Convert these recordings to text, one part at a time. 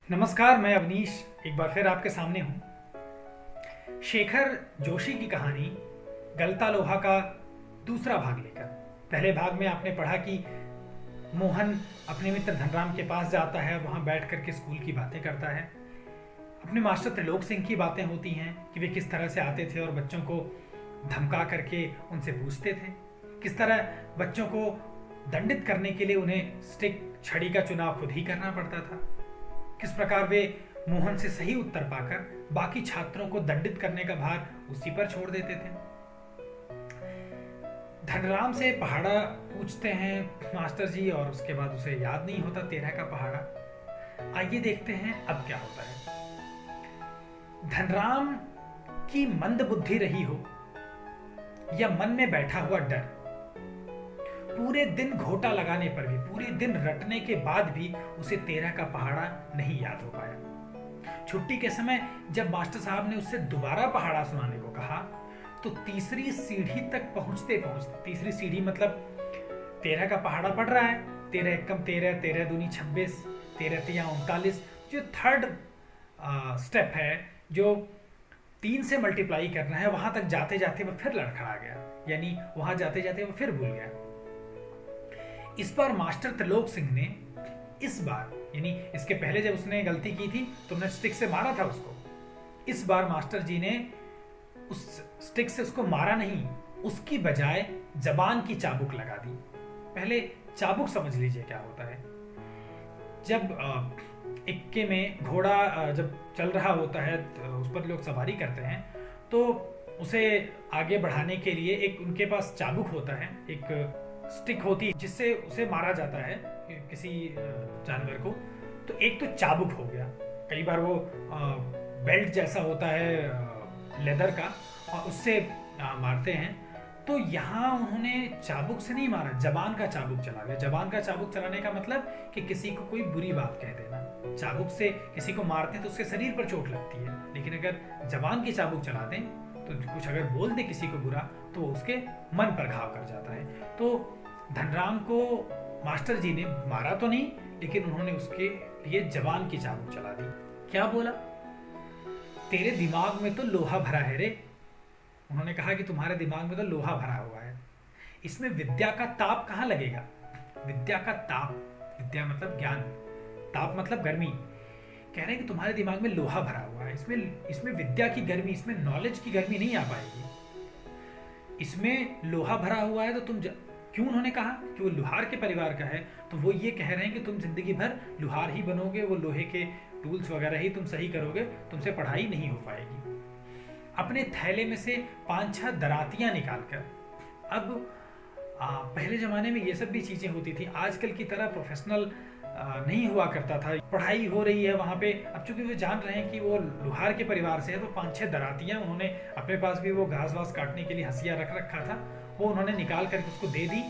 नमस्कार, मैं अवनीश एक बार फिर आपके सामने हूँ शेखर जोशी की कहानी गलता लोहा का दूसरा भाग लेकर। पहले भाग में आपने पढ़ा कि मोहन अपने मित्र धनराम के पास जाता है, वहाँ बैठ कर के स्कूल की बातें करता है। अपने मास्टर त्रिलोक सिंह की बातें होती हैं कि वे किस तरह से आते थे और बच्चों को धमका करके उनसे पूछते थे, किस तरह बच्चों को दंडित करने के लिए उन्हें स्टिक छड़ी का चुनाव खुद ही करना पड़ता था, किस प्रकार वे मोहन से सही उत्तर पाकर बाकी छात्रों को दंडित करने का भार उसी पर छोड़ देते थे। धनराम से पहाड़ा पूछते हैं मास्टर जी और उसके बाद उसे याद नहीं होता 13 का पहाड़ा। आइए देखते हैं अब क्या होता है। धनराम की मंद बुद्धि रही हो या मन में बैठा हुआ डर, पूरे दिन घोटा लगाने पर भी, पूरे दिन रटने के बाद भी उसे 13 का पहाड़ा नहीं याद हो पाया। छुट्टी के समय जब मास्टर साहब ने उससे दोबारा पहाड़ा सुनाने को कहा तो तीसरी सीढ़ी तक पहुंचते पहुंचते, तीसरी सीढ़ी मतलब 13 का पहाड़ा पढ़ रहा है, 13 एकम 13, 13 दूनी 26, 13 तिया 39, जो थर्ड स्टेप है, जो 3 से मल्टीप्लाई करना है, वहां तक जाते जाते वह फिर लड़खड़ा गया, यानी वहां जाते जाते वह फिर भूल गया। इस बार मास्टर त्रिलोक सिंह ने, इस बार यानी इसके पहले जब उसने गलती की थी तो उन्होंने स्टिक से मारा था उसको, इस बार मास्टर जी ने उस स्टिक से उसको मारा नहीं, उसकी बजाय जबान की चाबुक लगा दी। पहले चाबुक समझ लीजिए क्या होता है। जब इक्के में घोड़ा जब चल रहा होता है तो उस पर लोग सवारी करते हैं तो उसे आगे बढ़ाने के लिए एक उनके पास चाबुक होता है, एक स्टिक होती है जिससे उसे मारा जाता है किसी जानवर को। तो एक तो चाबुक हो गया, कई बार वो बेल्ट जैसा होता है लेदर का और उससे मारते हैं। तो यहाँ उन्होंने चाबुक से नहीं मारा, जबान का चाबुक चला गया। जबान का चाबुक चलाने का मतलब कि किसी को कोई बुरी बात कह देना। चाबुक से किसी को मारते हैं तो उसके शरीर पर चोट लगती है, लेकिन अगर जबान की चाबुक चला दें तो कुछ अगर बोल दे किसी को बुरा तो उसके मन पर घाव कर जाता है। तो धनराम को मास्टर जी ने मारा तो नहीं, लेकिन उन्होंने उसके लिए जबान की चाबुक चला दी। क्या बोला? तेरे दिमाग में तो लोहा भरा है रे। उन्होंने कहा कि तुम्हारे दिमाग में तो लोहा भरा हुआ है, इसमें विद्या का ताप कहाँ लगेगा? विद्या का ताप, विद्या मतलब ज्ञान, ताप मतलब गर्मी। कह रहे हैं कि तुम्हारे दिमाग में लोहा भरा हुआ है, इसमें विद्या की गर्मी, इसमें नॉलेज की गर्मी नहीं आ पाएगी। इसमें लोहा भरा हुआ है तो तुम क्यों? उन्होंने कहा कि वो लोहार के परिवार का है, तो वो ये कह रहे हैं कि तुम जिंदगी भर लोहार ही बनोगे, वो लोहे के टूल्स वगैरह ही तुम सही करोगे, तुमसे पढ़ाई नहीं हो पाएगी। अपने थैले में से 5-6 दरातियां निकालकर, अब पहले जमाने में ये सब भी चीजें होती थी, आजकल की तरह प्रोफेशनल नहीं हुआ करता था। पढ़ाई हो रही है वहां पे, अब चूंकि वो जान रहे हैं कि वो लोहार के परिवार से है, तो 5-6 दरातियां उन्होंने अपने पास भी, वो घास वास काटने के लिए हंसिया रख रखा था, वो उन्होंने निकाल करके उसको दे दी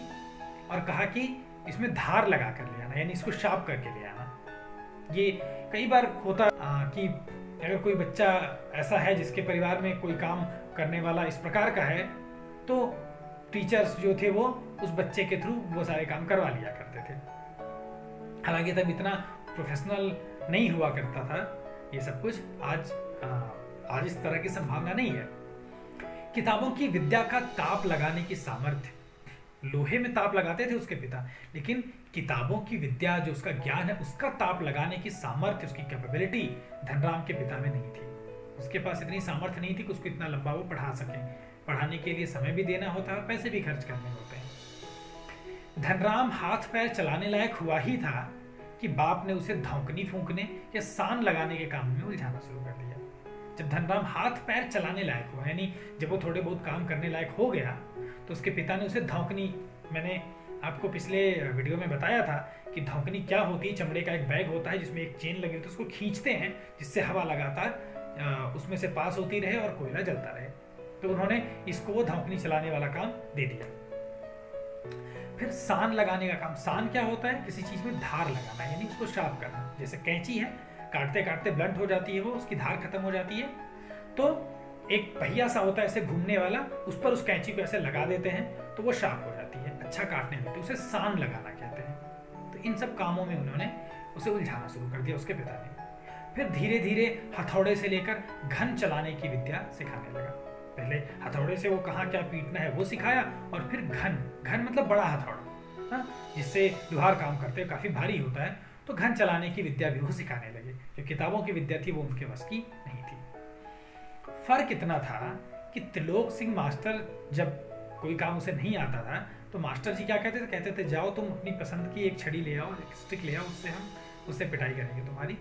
और कहा कि इसमें धार लगा कर ले आना, यानी इसको शार्प करके ले आना। ये कई बार होता कि अगर कोई बच्चा ऐसा है जिसके परिवार में कोई काम करने वाला इस प्रकार का है, तो टीचर्स जो थे वो उस बच्चे के थ्रू वो सारे काम करवा लिया करते थे। हालांकि तब इतना प्रोफेशनल नहीं हुआ करता था ये सब कुछ, आज इस तरह की संभावना नहीं है। किताबों की विद्या का ताप लगाने की सामर्थ्य, लोहे में ताप लगाते थे उसके पिता, लेकिन किताबों की विद्या जो उसका ज्ञान है उसका ताप लगाने की सामर्थ्य, उसकी कैपेबिलिटी धनराम के पिता में नहीं थी। उसके पास इतनी सामर्थ्य नहीं थी कि उसको इतना लंबा वो पढ़ा सके। पढ़ाने के लिए समय भी देना होता है, पैसे भी खर्च करने होते हैं। धनराम हाथ पैर चलाने लायक हुआ ही था कि बाप ने उसे धौंकनी फूंकने या सान लगाने के काम में उलझाना शुरू कर दिया। जब धनराम हाथ पैर चलाने लायक हुआ, यानी जब वो थोड़े बहुत काम करने लायक हो गया, तो उसके पिता ने उसे धौंकनी, मैंने आपको पिछले वीडियो में बताया था कि धौंकनी क्या होती है। चमड़े का एक बैग होता है जिसमें एक चेन लगी होती है, उसको खींचते हैं जिससे हवा लगातार उसमें से पास होती रहे और कोयला जलता रहे। तो उन्होंने इसको वो धौंकनी चलाने वाला काम दे दिया। फिर सान लगाने का काम। सान क्या होता है? किसी चीज में धार लगाना, यानी उसको शार्प करना। जैसे कैंची है, काटते काटते ब्लंट हो जाती है, वो उसकी धार खत्म हो जाती है, तो एक पहिया सा होता है ऐसे घूमने वाला, उस पर उस कैंची को ऐसे लगा देते हैं तो वो शार्प हो जाती है, अच्छा काटने में, तो उसे सान लगाना कहते हैं। तो इन सब कामों में उन्होंने उसे उलझाना शुरू कर दिया उसके पिता ने। फिर धीरे धीरे हथौड़े से लेकर घन चलाने की विद्या सिखाने लगा। पहले हथौड़े से वो कहाँ क्या पीटना है वो सिखाया, और फिर घन, घन मतलब बड़ा हथौड़ा, हाँ, जिससे लोहार काम करते हैं, काफी भारी होता है, तो घन चलाने की विद्या भी वो सिखाने लगे। जो किताबों की विद्या थी वो उनके बस की नहीं थी। फर्क इतना था कि त्रिलोक सिंह मास्टर जब कोई काम उसे नहीं आता था तो मास्टर जी क्या कहते थे जाओ तुम अपनी पसंद की एक छड़ी ले आओ, एक स्टिक ले आओ, उससे पिटाई करेंगे तुम्हारी।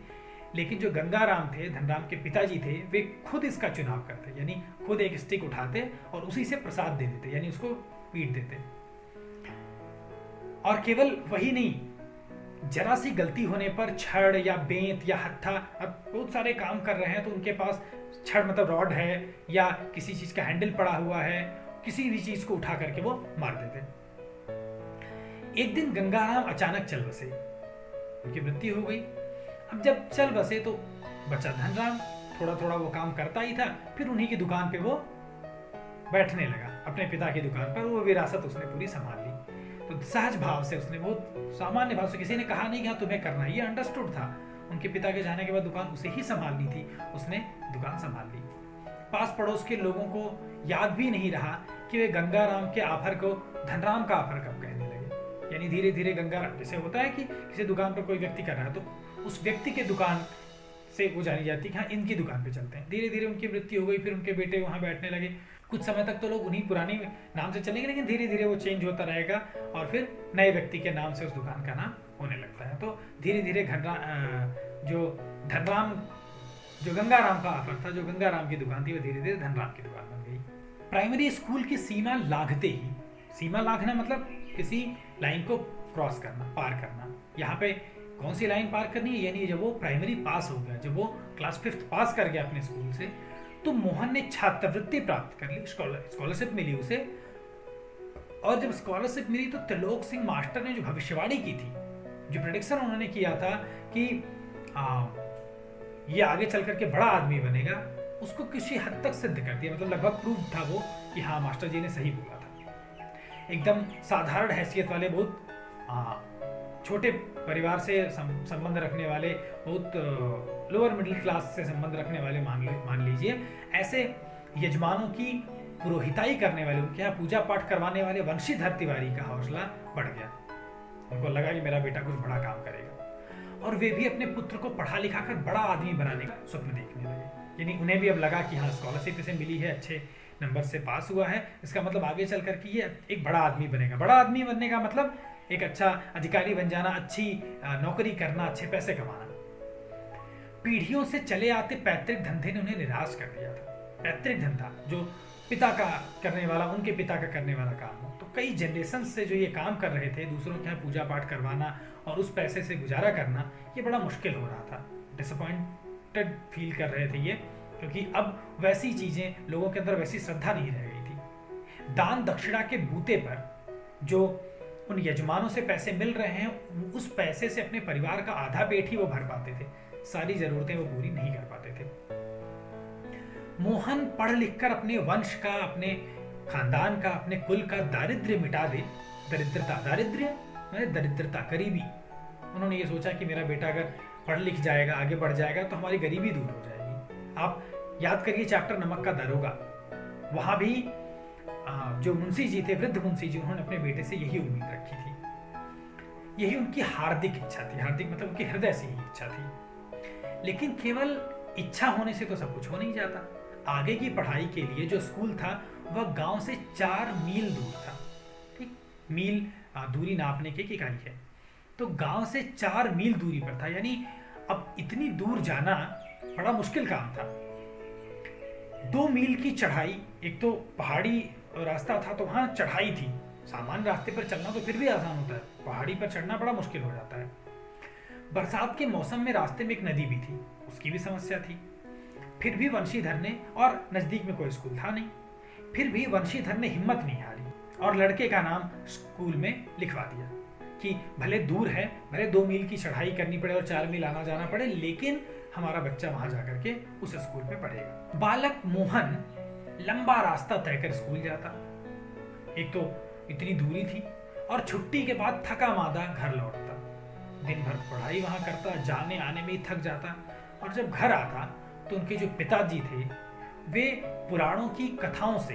लेकिन जो गंगाराम थे, धनराम के पिताजी थे, वे खुद इसका चुनाव करते, यानी खुद एक स्टिक उठाते और उसी से प्रसाद दे देते, यानी उसको पीट देते। और केवल वही नहीं, जरा सी गलती होने पर छड़ या बेंत या हत्था, अब बहुत सारे काम कर रहे हैं तो उनके पास छड़ मतलब रॉड है या किसी चीज का हैंडल पड़ा हुआ है, किसी भी चीज को उठा करके वो मार देते। एक दिन गंगाराम अचानक चल बसे, उनकी मृत्यु हो गई। अब जब चल बसे तो बचा धनराम, थोड़ा थोड़ा वो काम करता ही था, फिर उन्हीं की दुकान पे वो बैठने लगा, अपने पिता की दुकान पर। वो विरासत उसने पूरी संभाल ली। तो सहज भाव से उसने, बहुत सामान्य भाव से, किसी ने कहा नहीं कि हाँ तुम्हें करना, ये अंडरस्टूड था। उनके पिता के जाने के बाद दुकान उसे ही संभालनी थी, उसने दुकान संभाल ली। पास पड़ोस के लोगों को याद भी नहीं रहा कि वे गंगाराम के आफर को धनराम का आफर कब कहने लगे। यानी धीरे धीरे गंगाराम, जैसे होता है कि किसी दुकान पर कोई व्यक्ति कर रहा है तो उस व्यक्ति के दुकान से वो जानी जाती है कि हाँ इनकी दुकान पे चलते हैं। धीरे धीरे उनकी मृत्यु हो गई, फिर उनके बेटे वहां बैठने लगे। कुछ समय तक तो लोग उन्हीं पुराने नाम से चलेंगे, लेकिन धीरे धीरे वो चेंज होता रहेगा और फिर नए व्यक्ति के नाम से उस दुकान का नाम होने लगता है। तो धीरे धीरे जो धनराम, जो गंगाराम का आफर था, जो गंगाराम की दुकान थी, वो धीरे धीरे धनराम की दुकान बन गई। प्राइमरी स्कूल की सीमा लांघते ही, सीमा लांघना मतलब किसी लाइन को क्रॉस करना, पार करना। यहाँ पे कौन सी लाइन पार करनी है, यानी जब वो प्राइमरी पास हो गया, जब वो क्लास 5th पास कर गया अपने स्कूल से, तो मोहन ने छात्रवृत्ति प्राप्त कर ली, स्कॉलरशिप मिली उसे। और जब स्कॉलरशिप मिली तो त्रिलोक सिंह मास्टर ने जो भविष्यवाणी की थी, जो प्रेडिक्शन उन्होंने किया था कि ये आगे चल करके बड़ा आदमी बनेगा, उसको किसी हद तक सिद्ध कर दिया। मतलब लगभग प्रूव था वो कि हाँ मास्टर जी ने सही बोला था। एकदम साधारण हैसियत वाले, बहुत छोटे परिवार से संबंध रखने वाले, बहुत लोअर मिडिल क्लास से संबंध रखने वाले, मान लीजिए ऐसे यजमानों की पुरोहिताई करने वाले, उनके यहाँ पूजा पाठ करवाने वाले वंशीधर तिवारी का हौसला बढ़ गया। उनको लगा कि मेरा बेटा कुछ बड़ा काम करेगा, और वे भी अपने पुत्र को पढ़ा लिखा कर बड़ा आदमी बनाने का स्वप्न देखने लगे। यानी उन्हें भी अब लगा कि हाँ स्कॉलरशिप इसे मिली है, अच्छे नंबर से पास हुआ है, इसका मतलब आगे चल करके ये एक बड़ा आदमी बनेगा। बड़ा आदमी बनने का मतलब एक अच्छा अधिकारी बन जाना, अच्छी नौकरी करना, अच्छे पैसे कमाना। पीढ़ियों से चले आते पैतृक धंधे ने उन्हें निराश कर दिया था। पैतृक धंधा जो पिता का करने वाला, उनके पिता का करने वाला काम हो, तो कई जनरेशन से जो ये काम कर रहे थे, दूसरों के यहाँ पूजा पाठ करवाना और उस पैसे से गुजारा करना, ये बड़ा मुश्किल हो रहा था। डिसअपॉइंटेड फील कर रहे थे ये, क्योंकि अब वैसी चीजें, लोगों के अंदर वैसी श्रद्धा नहीं रह गई थी। दान दक्षिणा के बूते पर जो उन यजमानों से पैसे मिल रहे हैं, उस पैसे से अपने परिवार का आधा पेट ही वो भर पाते थे, सारी जरूरतें वो पूरी नहीं कर पाते थे। मोहन पढ़ लिखकर अपने वंश का, अपने खानदान का, अपने कुल का दारिद्र्य मिटा दे। दरिद्रता, दारिद्र्य माने दरिद्रता, गरीबी। उन्होंने ये सोचा कि मेरा बेटा अगर पढ़ लिख जाएगा, आगे बढ़ जाएगा, तो हमारी गरीबी दूर हो जाएगी। आप याद करिए चैप्टर नमक का दरोगा, वहां भी जो मुंशी जी थे, वृद्ध मुंशी जी, उन्होंने अपने बेटे से यही उम्मीद रखी थी। यही उनकी हार्दिक इच्छा थी। हार्दिक मतलब उनके हृदय से ही इच्छा थी। लेकिन केवल इच्छा होने से तो सब कुछ हो नहीं जाता। आगे की पढ़ाई के लिए जो स्कूल था वह गांव से 4 मील दूर था। ठीक, मील दूरी नापने की इकाई है, तो गांव से 4 मील दूरी पर था। यानी अब इतनी दूर जाना बड़ा मुश्किल काम था। 2 मील की चढ़ाई, एक तो पहाड़ी रास्ता था तो वहां चढ़ाई थी। सामान्य रास्ते पर चलना तो फिर भी आसान होता है, पहाड़ी पर चढ़ना बड़ा मुश्किल हो जाता है। बरसात के मौसम में रास्ते में एक नदी भी थी, उसकी भी समस्या थी। फिर भी वंशीधर ने, और नजदीक में कोई स्कूल था नहीं, फिर भी वंशीधर ने हिम्मत नहीं हारी और लड़के का नाम स्कूल में लिखवा दिया कि भले दूर है, भले 2 मील की चढ़ाई करनी पड़े और 4 मील आना जाना पड़े, लेकिन हमारा बच्चा वहां जाकर के उस स्कूल में पढ़ेगा। बालक मोहन लंबा रास्ता तय कर स्कूल जाता। एक तो इतनी दूरी थी, और छुट्टी के बाद थका मादा घर लौटता। दिन भर पढ़ाई वहां करता, जाने आने में ही थक जाता। और जब घर आता तो उनके जो पिताजी थे वे पुराणों की कथाओं से,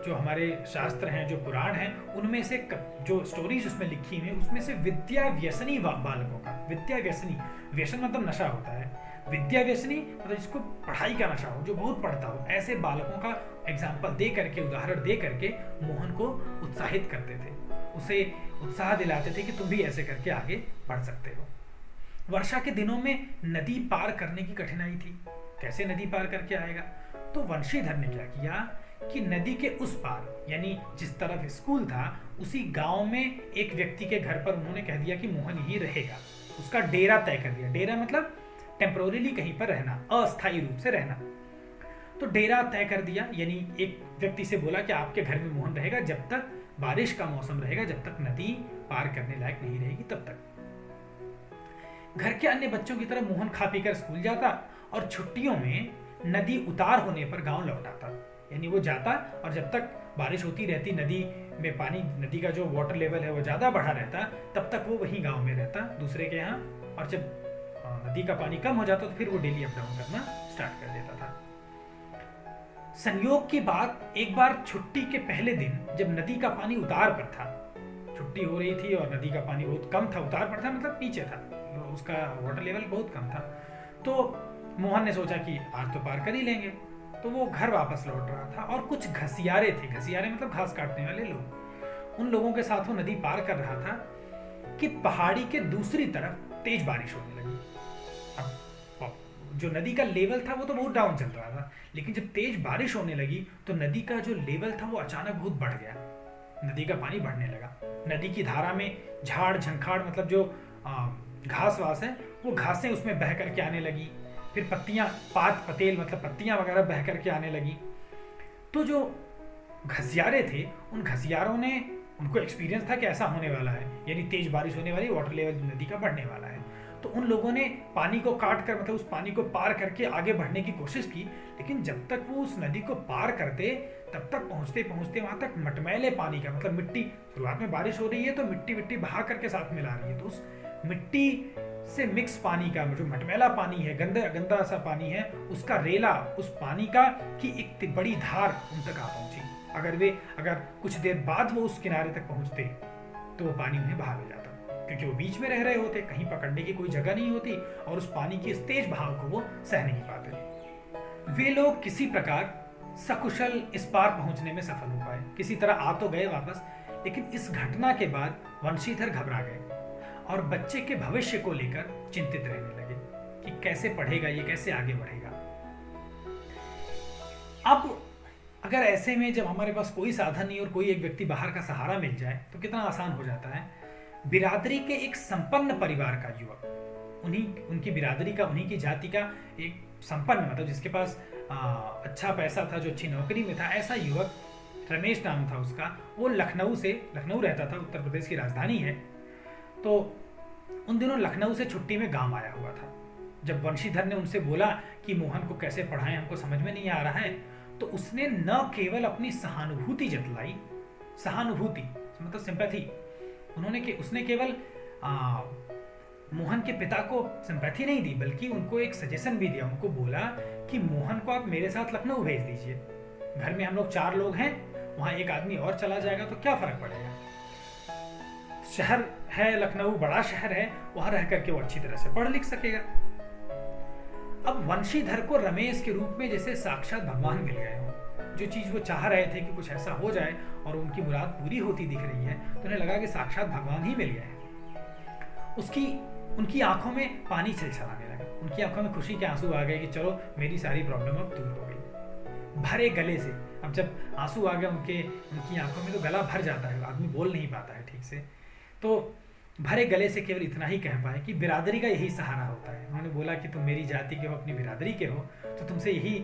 जो हमारे शास्त्र हैं, जो पुराण हैं, उनमें से जो स्टोरीज उसमें लिखी हुई उसमें से विद्या व्यसनी बालकों का, विद्या व्यसनी, व्यसन मतलब नशा होता है, विद्या व्यसनी मतलब जिसको पढ़ाई का नशा हो, जो बहुत पढ़ता हो, ऐसे बालकों का एग्जाम्पल दे करके, उदाहरण दे करके मोहन को उत्साहित करते थे, उसे उत्साह दिलाते थे कि तुम भी ऐसे करके आगे बढ़ सकते हो। वर्षा के दिनों में नदी पार करने की कठिनाई थी, कैसे नदी पार करके आएगा? तो वंशीधर ने क्या किया कि नदी के उस पार, यानी जिस तरफ स्कूल था, उसी गांव में एक व्यक्ति के घर पर उन्होंने कह दिया कि मोहन यही रहेगा, उसका डेरा तय कर दिया। डेरा मतलब टेम्पोररी कहीं पर रहना, अस्थायी रूप से रहना। तो डेरा तय कर दिया, यानी एक व्यक्ति से बोला कि आपके घर में मोहन रहेगा जब तक बारिश का मौसम रहेगा, जब तक नदी पार करने लायक नहीं रहेगी तब तक। घर के अन्य बच्चों की तरह मोहन खा पीकर स्कूल जाता और छुट्टियों में नदी उतार होने पर गांव लौट आता, यानी वो जाता और जब तक बारिश होती रहती, नदी में पानी, नदी का जो वाटर लेवल है वो ज्यादा बढ़ा रहता, तब तक वो वहीं गांव में रहता दूसरे के यहाँ, और जब नदी का पानी कम हो जाता तो फिर वो डेली अप डाउन करना स्टार्ट कर देता था। संयोग की बात, एक बार छुट्टी के पहले दिन जब नदी का पानी उतार पर था, छुट्टी हो रही थी और नदी का पानी बहुत कम था, उतार पर था मतलब नीचे था, उसका वाटर लेवल बहुत कम था, तो मोहन ने सोचा कि आज तो पार कर ही लेंगे। तो वो घर वापस लौट रहा था और कुछ घसियारे थे, घसियारे मतलब घास काटने वाले लोग, उन लोगों के साथ वो नदी पार कर रहा था कि पहाड़ी के दूसरी तरफ तेज बारिश होने लगी। अब जो नदी का लेवल था वो तो बहुत डाउन चल रहा था, लेकिन जब तेज बारिश होने लगी तो नदी का जो लेवल था वो अचानक बहुत बढ़ गया, नदी का पानी बढ़ने लगा। नदी की धारा में झाड़ झंखाड़ मतलब जो घास वास है वो घासें उसमें बह करके आने लगी, फिर पत्तियां, पात पतेल मतलब पत्तियां वगैरह बह करके आने लगी। तो जो घसियारे थे, उन घसियारों ने, उनको एक्सपीरियंस था कि ऐसा होने वाला है, यानी तेज बारिश होने वाली, वाटर लेवल नदी का बढ़ने वाला है। तो उन लोगों ने पानी को काट कर, मतलब उस पानी को पार करके आगे बढ़ने की कोशिश की, लेकिन जब तक वो उस नदी को पार करते तब तक पहुंचते पहुंचते वहां तक मटमैले पानी का, मतलब मिट्टी, शुरुआत में बारिश हो रही है तो मिट्टी विट्टी बहा करके साथ मिला रही है, तो उस मिट्टी से मिक्स पानी का जो मटमैला पानी है, गंदा सा पानी है, उसका रेला, उस पानी का की एक बड़ी धार उन तक आ पहुंची। अगर कुछ देर बाद वो उस किनारे तक पहुंचते तो वो पानी उन्हें बहा ले जाता, क्योंकि वो बीच में रह रहे होते, कहीं पकड़ने की कोई जगह नहीं होती और उस पानी की इस तेज बहाव को वो सह नहीं पाते। वे लोग किसी प्रकार सकुशल इस पार पहुंचने में सफल हो पाए, किसी तरह आ तो गए वापस, लेकिन इस घटना के बाद वंशीधर घबरा गए और बच्चे के भविष्य को लेकर चिंतित रहने लगे कि कैसे पढ़ेगा ये, कैसे आगे बढ़ेगा। अब अगर ऐसे में जब हमारे पास कोई साधन नहीं और कोई एक व्यक्ति बाहर का सहारा मिल जाए तो कितना आसान हो जाता है। बिरादरी के एक संपन्न परिवार का युवक, उनकी बिरादरी का, उन्हीं की जाति का एक संपन्न, मतलब जिसके पास अच्छा पैसा था, जो अच्छी नौकरी में था, ऐसा युवक, रमेश नाम था उसका, वो लखनऊ रहता था, उत्तर प्रदेश की राजधानी है। तो उन दिनों लखनऊ से छुट्टी में गांव आया हुआ था। जब वंशीधर ने उनसे बोला कि मोहन को कैसे पढ़ाएं, हमको समझ में नहीं आ रहा है, तो उसने न केवल अपनी सहानुभूति जतलाई, सहानुभूति मतलब सिंपैथी, उसने केवल मोहन के पिता को सिंपैथी नहीं दी, बल्कि उनको एक सजेशन भी दिया। उनको बोला कि मोहन को आप मेरे साथ लखनऊ भेज दीजिए, घर में हम लोग 4 लोग हैं, वहां एक आदमी और चला जाएगा तो क्या फर्क पड़ेगा, शहर है लखनऊ, बड़ा शहर है, वहां रह करके वो अच्छी तरह से पढ़ लिख सकेगा। अब वंशीधर को रमेश के रूप में जैसे साक्षात भगवान मिल गए हो, जो चीज वो चाह रहे थे कि कुछ ऐसा हो जाए और उनकी मुराद पूरी होती दिख रही है, तो उन्हें लगा कि साक्षात भगवान ही मिल गए हैं। उनकी आंखों में पानी छलछलाने लगा, उनकी आंखों में खुशी के आंसू आ गए कि चलो मेरी सारी प्रॉब्लम अब दूर हो गई। भरे गले से, अब जब आंसू आ गए उनकी आंखों में तो गला भर जाता है, आदमी बोल नहीं पाता है ठीक से, तो भरे गले से केवल इतना ही कह पाए कि बिरादरी का यही सहारा होता है। उन्होंने बोला कि तुम मेरी जाति के हो, अपनी बिरादरी के हो, तो तुमसे यही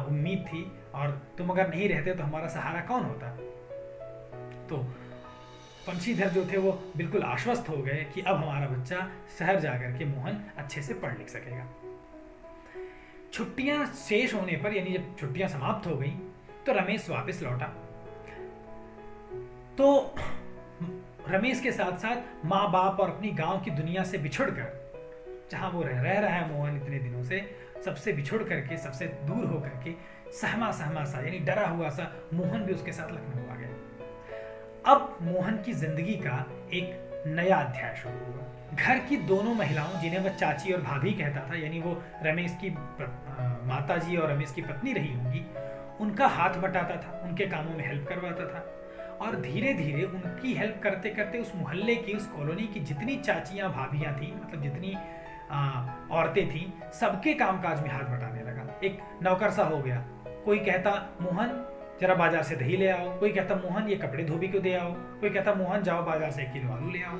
उम्मीद थी, और तुम अगर नहीं रहते तो हमारा सहारा कौन होता। तो वंशीधर जो थे वो बिल्कुल आश्वस्त हो गए कि अब हमारा बच्चा शहर जाकर के मोहन अच्छे से पढ़ लिख सकेगा। छुट्टियां शेष होने पर, यानी जब छुट्टियां समाप्त हो गई, तो रमेश वापस लौटा। तो रमेश के साथ साथ माँ बाप और अपनी गांव की दुनिया से बिछुड़कर जहाँ वो रह रहा है मोहन इतने दिनों से, सबसे बिछुड़ करके, सबसे दूर होकर के, सहमा सहमा सा यानी डरा हुआ सा मोहन भी उसके साथ लखनऊ आ गया। अब मोहन की जिंदगी का एक नया अध्याय शुरू हुआ। घर की दोनों महिलाओं, जिन्हें वह चाची और भाभी कहता था, यानी वो रमेश की माता जी और रमेश की पत्नी रही होंगी, उनका हाथ बटाता था, उनके कामों में हेल्प करवाता था। और धीरे धीरे उनकी हेल्प करते करते उस मोहल्ले की, उस कॉलोनी की जितनी चाचियां भाभियां थी, मतलब जितनी औरतें थी, सबके कामकाज में हाथ बटाने लगा। एक नौकर सा हो गया। कोई कहता मोहन जरा बाजार से दही ले आओ, कोई कहता मोहन ये कपड़े धोबी को दे आओ, कोई कहता मोहन जाओ बाजार से 1 किलो आलू ले आओ।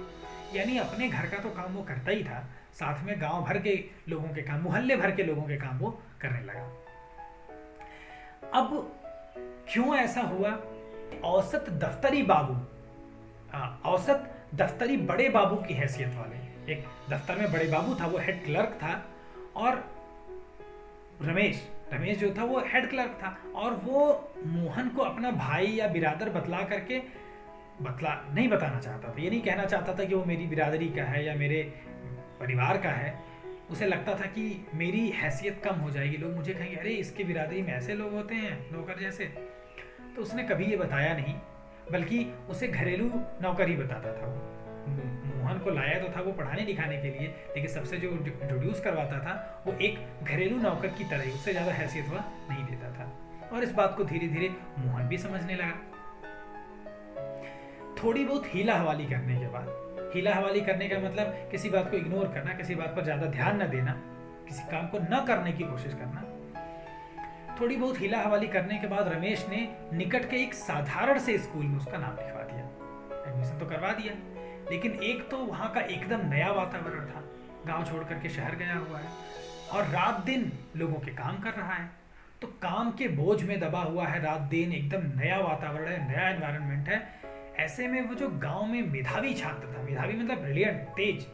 यानी अपने घर का तो काम वो करता ही था, साथ में गांव भर के लोगों के काम, मोहल्ले भर के लोगों के काम वो करने लगा। अब क्यों ऐसा हुआ? औसत दफ्तरी बाबू, औसत दफ्तरी बड़े बाबू की हैसियत वाले, एक दफ्तर में बड़े बाबू था, वो हेड क्लर्क था, और रमेश जो था वो हेड क्लर्क था, और वो मोहन को अपना भाई या बिरादर नहीं बताना चाहता था। ये नहीं कहना चाहता था कि वो मेरी बिरादरी का है या मेरे परिवार का है। उसे लगता था कि मेरी हैसियत कम हो जाएगी, लोग मुझे कहेंगे अरे इसके बिरादरी में ऐसे लोग होते हैं, नौकर जैसे। तो उसने कभी ये बताया नहीं, बल्कि उसे घरेलू नौकर ही बताता था। मोहन को लाया तो था वो पढ़ाने लिखाने के लिए, लेकिन सबसे जो इंट्रोड्यूस करवाता था वो एक घरेलू नौकर की तरह ही, उससे ज्यादा हैसियत वह नहीं देता था। और इस बात को धीरे धीरे मोहन भी समझने लगा। थोड़ी बहुत हीला हवाली करने के बाद, हीला हवाली करने का मतलब किसी बात को इग्नोर करना, किसी बात पर ज्यादा ध्यान न देना, किसी काम को न करने की कोशिश करना। थोड़ी बहुत हीला हवाली करने के बाद रमेश ने निकट के एक साधारण से स्कूल में उसका नाम लिखवा दिया। एडमिशन तो करवा दिया, लेकिन एक तो वहां का एकदम नया वातावरण था, गांव छोड़ करके शहर गया हुआ है और रात दिन लोगों के काम कर रहा है, तो काम के बोझ में दबा हुआ है रात दिन, एकदम नया वातावरण है, नया एनवायरनमेंट है। ऐसे में वो जो गांव में मेधावी छात्र था, मेधावी मतलब ब्रिलियंट, तेज,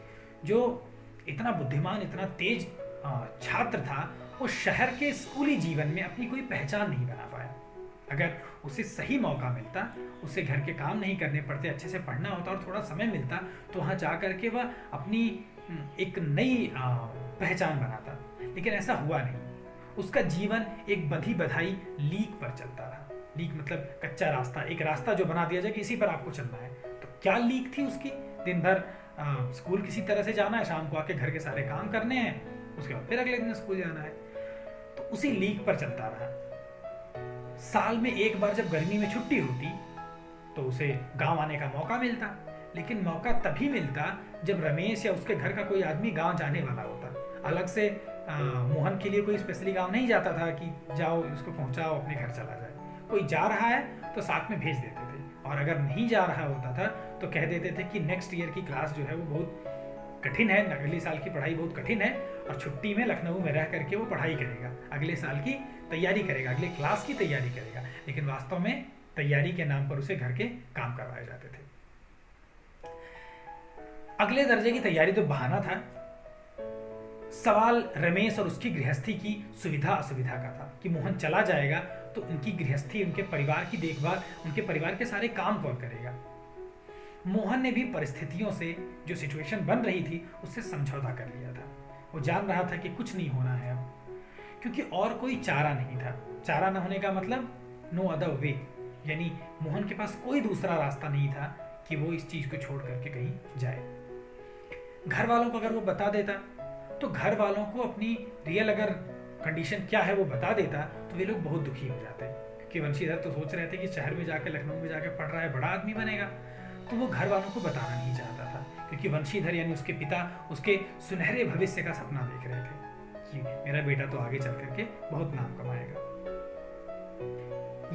जो इतना बुद्धिमान, इतना तेज छात्र था, वो शहर के स्कूली जीवन में अपनी कोई पहचान नहीं बना पाया। अगर उसे सही मौका मिलता, उसे घर के काम नहीं करने पड़ते, अच्छे से पढ़ना होता और थोड़ा समय मिलता, तो वहाँ जा करके वह अपनी एक नई पहचान बनाता, लेकिन ऐसा हुआ नहीं। उसका जीवन एक बंधी बधाई लीक पर चलता रहा। लीक मतलब कच्चा रास्ता, एक रास्ता जो बना दिया जाए कि इसी पर आपको चलना है। तो क्या लीक थी उसकी? दिन भर स्कूल किसी तरह से जाना है, शाम को आके घर के सारे काम करने हैं, उसके बाद फिर अगले दिन स्कूल जाना है, तो उसी लीक पर चलता रहा। साल में एक बार जब गर्मी में छुट्टी होती तो उसे गांव आने का मौका मिलता, लेकिन मौका तभी मिलता जब रमेश या उसके घर का कोई आदमी गांव जाने वाला होता। अलग से मोहन के लिए कोई स्पेशली गांव नहीं जाता था कि जाओ इसको पहुंचाओ अपने घर चला जाए। कोई जा रहा है तो साथ में भेज देते थे, और अगर नहीं जा रहा होता था तो कह देते थे कि नेक्स्ट ईयर की क्लास जो है वो बहुत कठिन है, अगले साल की पढ़ाई बहुत कठिन है, और छुट्टी में लखनऊ में रह करके वो पढ़ाई करेगा, अगले साल की तैयारी करेगा, अगले क्लास की तैयारी करेगा। लेकिन वास्तव में तैयारी के नाम पर उसे घर के काम करवाए जाते थे। अगले दर्जे की तैयारी तो बहाना था। सवाल रमेश और उसकी गृहस्थी की सुविधा असुविधा का था कि मोहन चला जाएगा तो उनकी गृहस्थी, उनके परिवार की देखभाल, उनके परिवार के सारे काम कौन करेगा। मोहन ने भी परिस्थितियों से, जो सिचुएशन बन रही थी, उससे समझौता कर लिया था। वो जान रहा था कि कुछ नहीं होना है अब, क्योंकि और कोई चारा नहीं था। चारा न होने का मतलब नो अदर वे, यानी मोहन के पास कोई दूसरा रास्ता नहीं था कि वो इस चीज को छोड़ करके कहीं जाए। घर वालों को अगर वो बता देता, तो घर वालों को अपनी रियल अगर कंडीशन क्या है वो बता देता, तो वे लोग बहुत दुखी हो जाते, क्योंकि वंशीधर तो सोच रहे थे कि शहर में जाकर, लखनऊ में जाकर पढ़ रहा है, बड़ा आदमी बनेगा। तो वो घर वालों को बताना नहीं चाहता था, क्योंकि वंशीधर यानी उसके पिता उसके सुनहरे भविष्य का सपना देख रहे थे कि मेरा बेटा तो आगे चल करके बहुत नाम कमाएगा।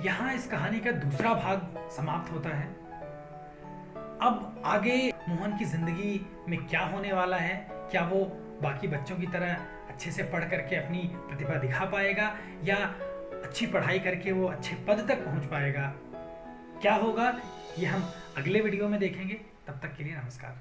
यहाँ इस कहानी का दूसरा भाग समाप्त होता है। अब आगे मोहन की जिंदगी में क्या होने वाला है? क्या वो बाकी बच्चों की तरह अच्छे से पढ़ करके अपनी प्रतिभा दिखा पाएगा, या अच्छी पढ़ाई करके वो अच्छे पद तक पहुंच पाएगा? क्या होगा ये हम अगले वीडियो में देखेंगे। तब तक के लिए नमस्कार।